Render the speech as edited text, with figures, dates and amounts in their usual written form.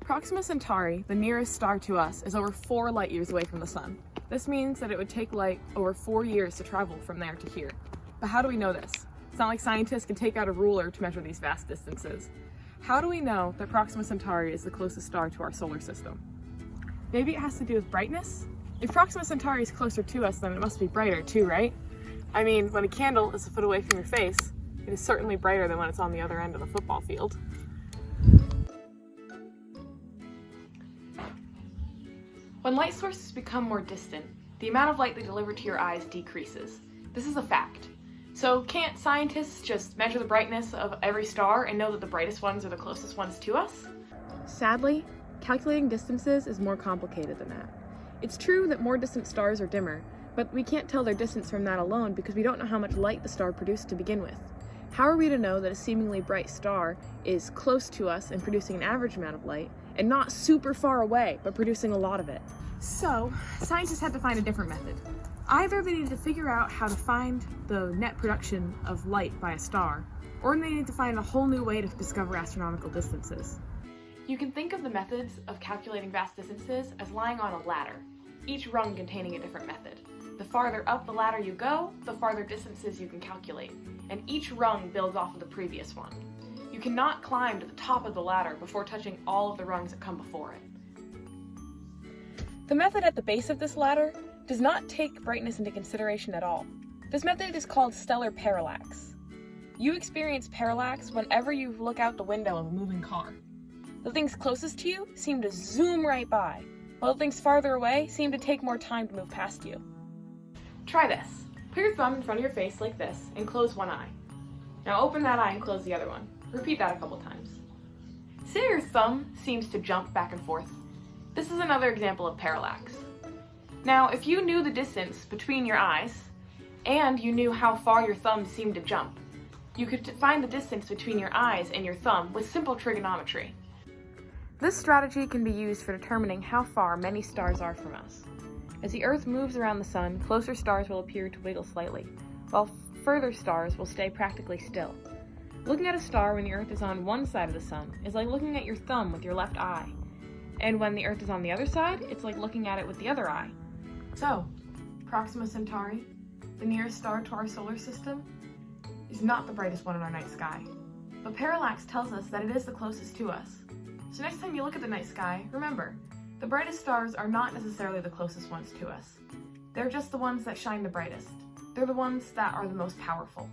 Proxima Centauri, the nearest star to us, is over 4 light years away from the Sun. This means that it would take light over 4 years to travel from there to here. But how do we know this? It's not like scientists can take out a ruler to measure these vast distances. How do we know that Proxima Centauri is the closest star to our solar system? Maybe it has to do with brightness? If Proxima Centauri is closer to us, then it must be brighter too, right? I mean, when a candle is a foot away from your face, it is certainly brighter than when it's on the other end of the football field. When light sources become more distant, the amount of light they deliver to your eyes decreases. This is a fact. So can't scientists just measure the brightness of every star and know that the brightest ones are the closest ones to us? Sadly, calculating distances is more complicated than that. It's true that more distant stars are dimmer, but we can't tell their distance from that alone because we don't know how much light the star produced to begin with. How are we to know that a seemingly bright star is close to us and producing an average amount of light, and not super far away, but producing a lot of it? So, scientists had to find a different method. Either they needed to figure out how to find the net production of light by a star, or they needed to find a whole new way to discover astronomical distances. You can think of the methods of calculating vast distances as lying on a ladder, each rung containing a different method. The farther up the ladder you go, the farther distances you can calculate, and each rung builds off of the previous one. You cannot climb to the top of the ladder before touching all of the rungs that come before it. The method at the base of this ladder does not take brightness into consideration at all. This method is called stellar parallax. You experience parallax whenever you look out the window of a moving car. The things closest to you seem to zoom right by, while the things farther away seem to take more time to move past you. Try this. Put your thumb in front of your face like this and close one eye. Now open that eye and close the other one. Repeat that a couple times. Say your thumb seems to jump back and forth. This is another example of parallax. Now, if you knew the distance between your eyes, and you knew how far your thumb seemed to jump, you could find the distance between your eyes and your thumb with simple trigonometry. This strategy can be used for determining how far many stars are from us. As the Earth moves around the Sun, closer stars will appear to wiggle slightly, while further stars will stay practically still. Looking at a star when the Earth is on one side of the Sun is like looking at your thumb with your left eye. And when the Earth is on the other side, it's like looking at it with the other eye. So, Proxima Centauri, the nearest star to our solar system, is not the brightest one in our night sky. But parallax tells us that it is the closest to us. So next time you look at the night sky, remember, the brightest stars are not necessarily the closest ones to us. They're just the ones that shine the brightest. They're the ones that are the most powerful.